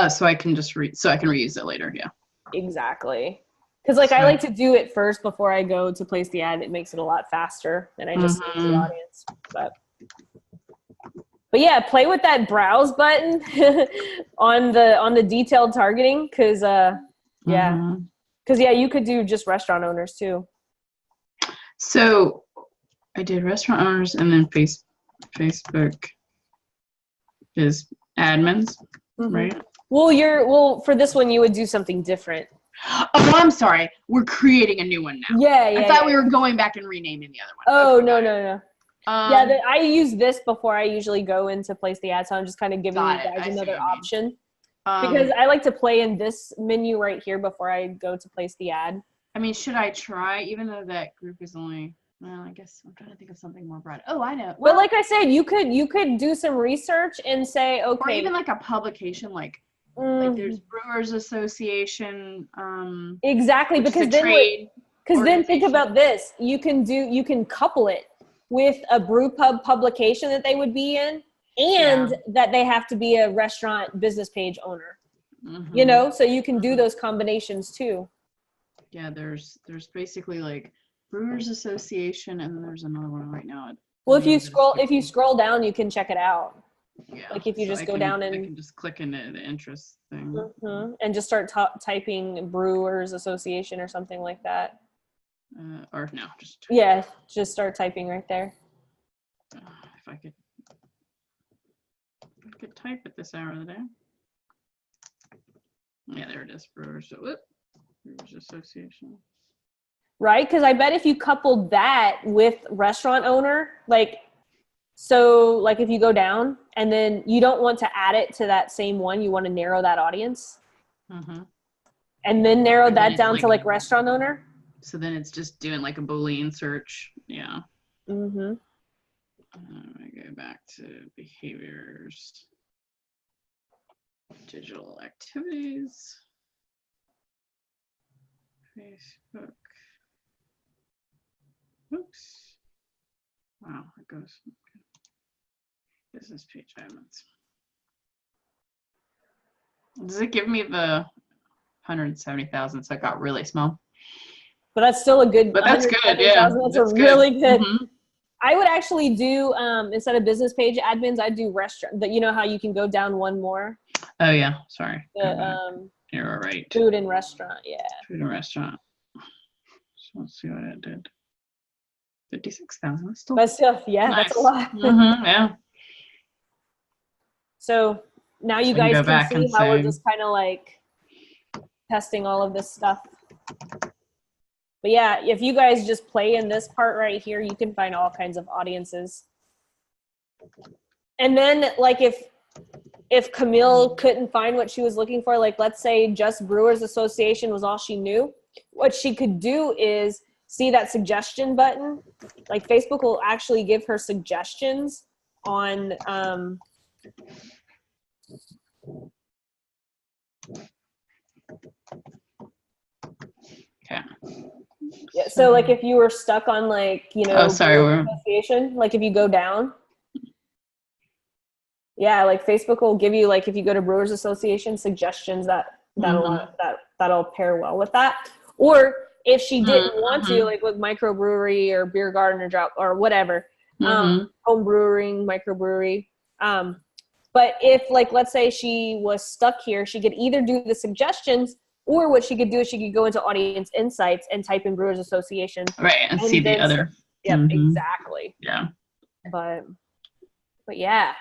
so I can reuse it later. Yeah, exactly. Because I like to do it first before I go to place the ad. It makes it a lot faster than I just save the audience. But yeah, play with that browse button on the detailed targeting because you could do just restaurant owners too. So I did restaurant owners, and then Facebook is admins, right? Well, for this one you would do something different. Oh, I'm sorry. We're creating a new one now. Yeah. I thought we were going back and renaming the other one. Oh, Okay, no. I use this before I usually go in to place the ad, so I'm just kind of giving you guys another option. Because I like to play in this menu right here before I go to place the ad. I mean, should I try, even though that group is only, well, I guess I'm trying to think of something more broad. Oh, I know. Well, like I said, you could do some research and say, okay. Or even like a publication, like there's Brewers Association. Exactly, because then think about this. You can couple it with a brew pub publication that they would be in, and that they have to be a restaurant business page owner. Mm-hmm. So you can do those combinations too. Yeah, there's basically like Brewers Association, and then there's another one right now. Well, if you scroll down, you can check it out. Yeah. Like if you just go down and I can just click into the interest thing and just start typing Brewers Association or something like that. Or no, just start typing right there. If I could type at this hour of the day. Yeah, there it is. Brewers Association. Right, because I bet if you coupled that with restaurant owner, like if you go down and then you don't want to add it to that same one, you want to narrow that audience, and then narrow that down to like restaurant owner. So then it's just doing like a Boolean search. Yeah. Mm-hmm. I go back to behaviors, digital activities, Facebook. Oops. Wow, it goes. Business page items. Does it give me the 170,000? So it got really small. But that's still a good. But that's good, yeah. That's really good. Mm-hmm. I would actually do instead of business page admins, I'd do restaurant. But you know how you can go down one more. Oh yeah, sorry. You're right. Food and restaurant, yeah. Food and restaurant. So let's see what it did. 56,000. That's still, yeah, nice. That's a lot. Yeah. So now you guys can see how we're just kind of like testing all of this stuff. But yeah, if you guys just play in this part right here, you can find all kinds of audiences. And then like if Camille couldn't find what she was looking for, like let's say just Brewers Association was all she knew, what she could do is see that suggestion button. Like Facebook will actually give her suggestions on okay. Yeah, so like if you were stuck on like, association, like if you go down, yeah, like Facebook will give you, like if you go to Brewers Association, suggestions that'll pair well with that. Or if she didn't want to, like with microbrewery or beer garden or drop or whatever, home brewing, microbrewery. But if like, let's say she was stuck here, she could either do the suggestions, or what she could do is she could go into audience insights and type in Brewers Association. Right, and see the other. Yep, exactly. Yeah. But yeah.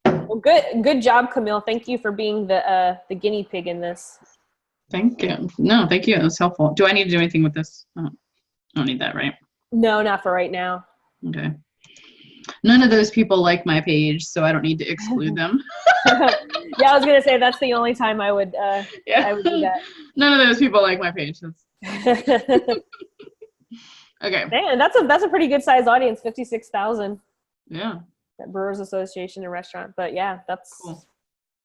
Well, good job, Camille. Thank you for being the guinea pig in this. Thank you. No, thank you. It was helpful. Do I need to do anything with this? I don't need that, right? No, not for right now. Okay. None of those people like my page, so I don't need to exclude them. Yeah, I was gonna say that's the only time I would I would do that. None of those people like my page. Okay. Man, that's a pretty good sized audience, 56,000. Yeah. At Brewers Association and restaurant. But yeah, that's cool.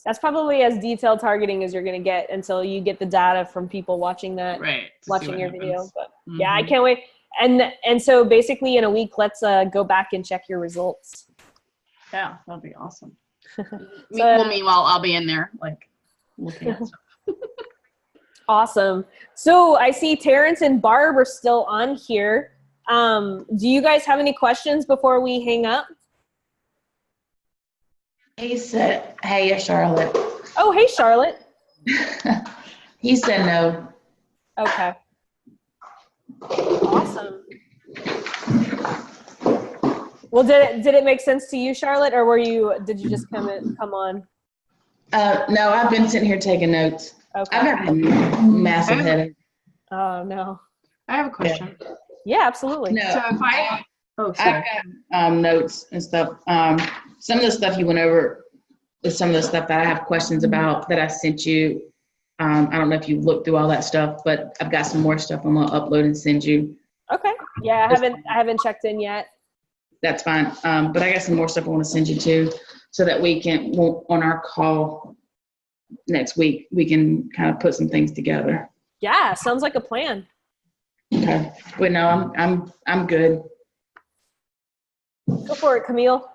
That's probably as detailed targeting as you're gonna get until you get the data from people watching that, watching your video. But yeah, I can't wait. And so basically in a week, let's go back and check your results. Yeah, that'll be awesome. Meanwhile, I'll be in there like looking at stuff. Awesome. So I see Terrence and Barb are still on here. Do you guys have any questions before we hang up? He said, hey, Charlotte. Oh, hey, Charlotte. He said no. Okay. Awesome. Well, did it make sense to you, Charlotte, or did you just come on? No, I've been sitting here taking notes. Okay. I've got a massive headache. Oh no. I have a question. Yeah, absolutely. No. So if oh, I've sorry. got notes and stuff. Some of the stuff you went over is some of the stuff that I have questions about that I sent you. I don't know if you looked through all that stuff, but I've got some more stuff I'm gonna upload and send you. Okay. Yeah, I haven't checked in yet. That's fine. But I got some more stuff I want to send you too, so that we can, on our call next week, we can kind of put some things together. Yeah, sounds like a plan. Okay. But no, I'm good. Go for it, Camille.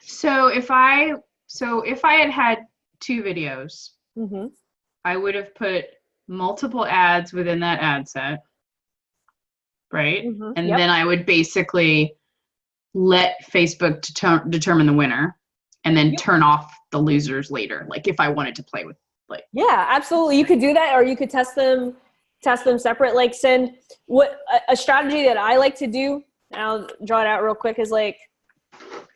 So if I had 2 videos, Mm-hmm. I would have put multiple ads within that ad set, right? Mhm. And Yep. then I would basically let Facebook determine the winner, and then Yep. turn off the losers later. Like if I wanted to play with, like. Yeah, absolutely. You could do that, or you could test them separate. Like send a strategy that I like to do. And I'll draw it out real quick. Is like,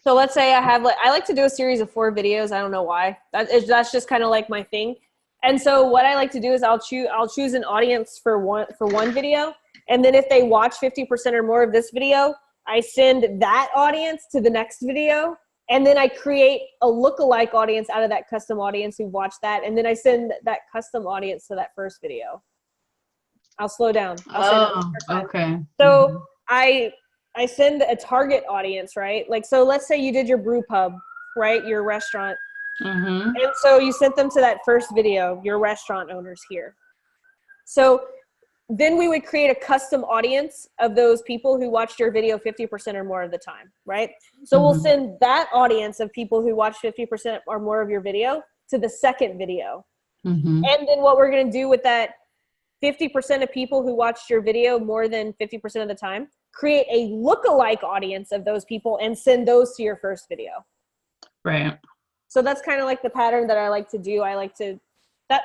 so let's say I like to do a series of 4 videos. I don't know why. That's just kind of like my thing. And so what I like to do is I'll choose an audience for one video, and then if they watch 50% or more of this video, I send that audience to the next video, and then I create a lookalike audience out of that custom audience who watched that, and then I send that custom audience to that first video. I'll slow down. I'll say that one more time. Okay. So I send a target audience, right? Like, so let's say you did your brew pub, right? Your restaurant. Mm-hmm. And so you sent them to that first video, your restaurant owners here. So then we would create a custom audience of those people who watched your video 50% or more of the time, right? So we'll send that audience of people who watched 50% or more of your video to the second video. Mm-hmm. And then what we're going to do with that 50% of people who watched your video more than 50% of the time, create a lookalike audience of those people and send those to your first video. Right. So that's kind of like the pattern that I like to do. I like to,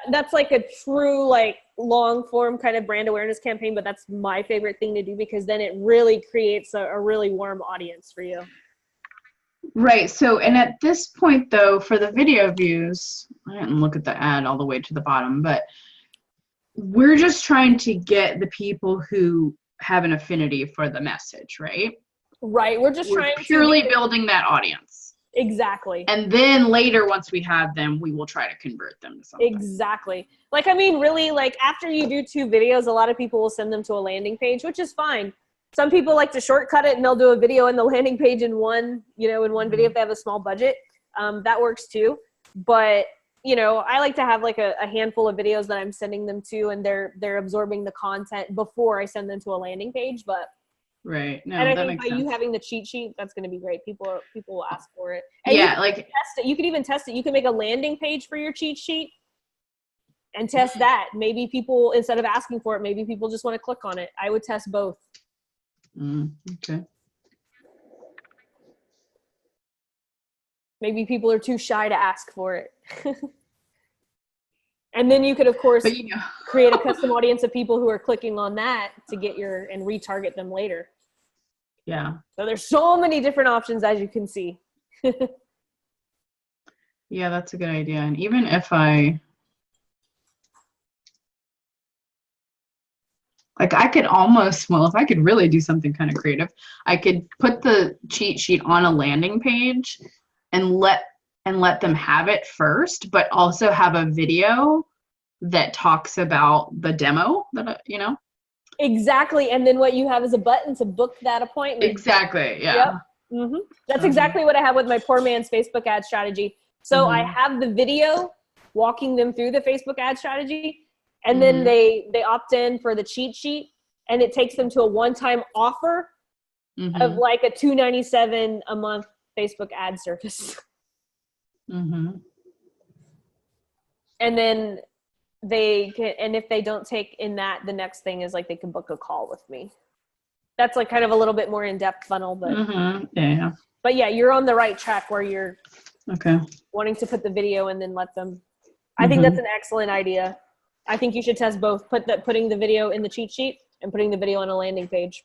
that's like a true like long form kind of brand awareness campaign, but that's my favorite thing to do because then it really creates a really warm audience for you. Right. So, and at this point though, for the video views, I didn't look at the ad all the way to the bottom, but we're just trying to get the people who have an affinity for the message, right? Right. We're We're purely building that audience. Exactly. And then later, once we have them, we will try to convert them to something. Exactly. Like, I mean, really, like after you do 2 videos, a lot of people will send them to a landing page, which is fine. Some people like to shortcut it and they'll do a video and the landing page in one video if they have a small budget. That works too. But, I like to have like a handful of videos that I'm sending them to and they're absorbing the content before I send them to a landing page. But right. No, and I that think makes by sense. you having the cheat sheet, that's going to be great. People will ask for it. And Yeah, like test it. You could even test it. You can make a landing page for your cheat sheet and test that. Maybe people, instead of asking for it, maybe people just want to click on it. I would test both. okay. Maybe people are too shy to ask for it. And then you could, of course, But, create a custom audience of people who are clicking on that to get and retarget them later. yeah. So there's so many different options, as you can see. Yeah, that's a good idea. And even if I could almost, if I could really do something kind of creative, I could put the cheat sheet on a landing page and let them have it first, but also have a video that talks about the demo that, Exactly. And then what you have is a button to book that appointment. Exactly. Yeah. Yep. That's exactly what I have with my poor man's Facebook ad strategy. So I have the video walking them through the Facebook ad strategy, and then they opt in for the cheat sheet, and it takes them to a one-time offer of like a $297 a month Facebook ad service. And then they can, and if they don't take in that, the next thing is like they can book a call with me. That's like kind of a little bit more in-depth funnel, but yeah. But yeah, you're on the right track where you're Okay. wanting to put the video and then let them. I think that's an excellent idea. I think you should test both. Putting the video in the cheat sheet and putting the video on a landing page.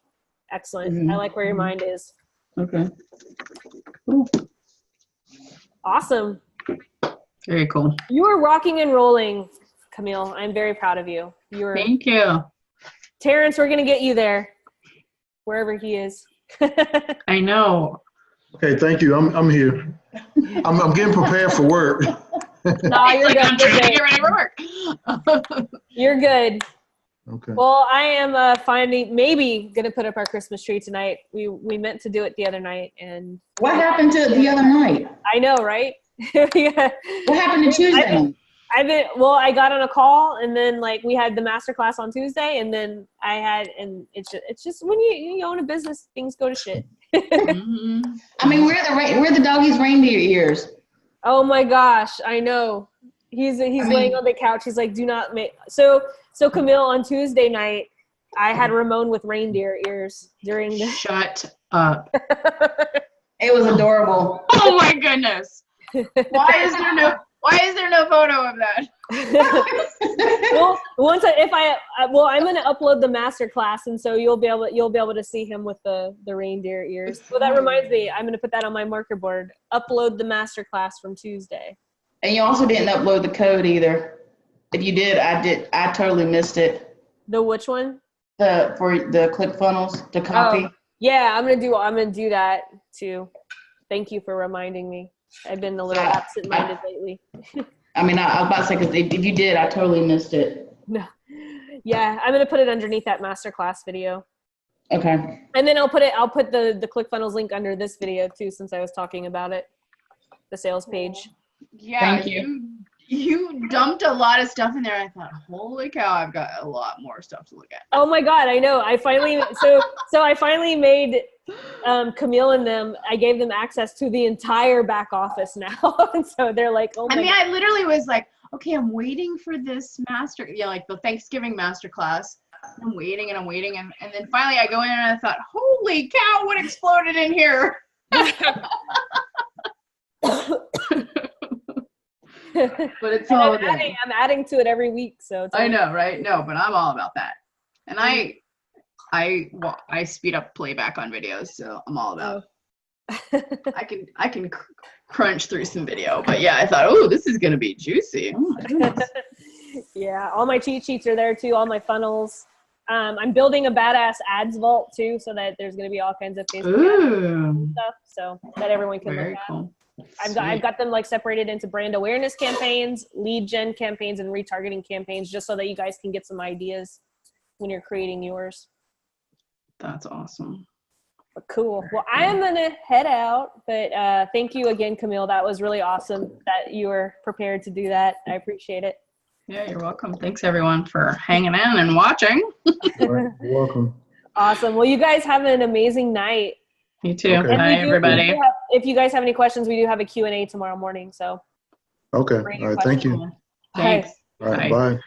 Excellent. I like where your mind is. Okay. Cool. Awesome. Very cool. You are rocking and rolling, Camille. I'm very proud of you. Thank you. Terrence, we're gonna get you there, wherever he is. I know. Okay, thank you. I'm here. I'm getting prepared for work. No, you're Like, good. I'm You're trying to good. get ready for work. You're good. Okay. Well, I am maybe gonna put up our Christmas tree tonight. We meant to do it the other night, and What happened to it the other night? I know, right? Yeah. What happened to Tuesday? I got on a call, and then like we had the master class on Tuesday, and then and it's just when you own a business, things go to shit. Mhm. I mean, where the doggy's reindeer ears? Oh my gosh, I know. He's laying on the couch. He's like, do not make so Camille, on Tuesday night, I had Ramon with reindeer ears during the Shut up. It was adorable. Oh my goodness. Why is there no photo of that? Well, I'm gonna upload the master class, and so you'll be able to see him with the reindeer ears. So that reminds me, I'm gonna put that on my marker board. Upload the master class from Tuesday. And you also didn't upload the code either. If you did, I totally missed it. The which one? For the ClickFunnels, the copy. Oh, yeah, I'm gonna do that too. Thank you for reminding me. I've been a little absent-minded lately. I mean, I was about to say, because if you did, I totally missed it. No. Yeah, I'm gonna put it underneath that masterclass video. Okay. And then I'll put the ClickFunnels link under this video too, since I was talking about it. The sales page. Yeah, Thank you. You dumped a lot of stuff in there. I thought, holy cow, I've got a lot more stuff to look at. Oh my God, I know. I finally made Camille and them. I gave them access to the entire back office now, and so they're like, oh my. I mean, I literally was like, okay, I'm waiting for this like the Thanksgiving master class. I'm waiting, and then finally I go in and I thought, holy cow, what exploded in here? But it's all good. I'm adding to it every week, so it's I know, right? No, but I'm all about that. And I speed up playback on videos, so I'm all about I can crunch through some video. But yeah, I thought, oh, this is gonna be juicy. Oh my goodness. Yeah, all my cheat sheets are there too, all my funnels. I'm building a badass ads vault too, so that there's gonna be all kinds of Facebook ads stuff, so that everyone can Very look at. cool. I've got them like separated into brand awareness campaigns, lead gen campaigns, and retargeting campaigns, just so that you guys can get some ideas when you're creating yours. That's awesome. But cool. Well, I am gonna head out, but thank you again, Camille. That was really awesome that you were prepared to do that. I appreciate it. Yeah, you're welcome. Thanks everyone for hanging in and watching. You're welcome. Awesome. Well, you guys have an amazing night. You too. Okay. Bye, everybody. If you guys have any questions, we do have a Q&A tomorrow morning. So Okay. All right. Thank you. Thanks. All right. Bye. Bye.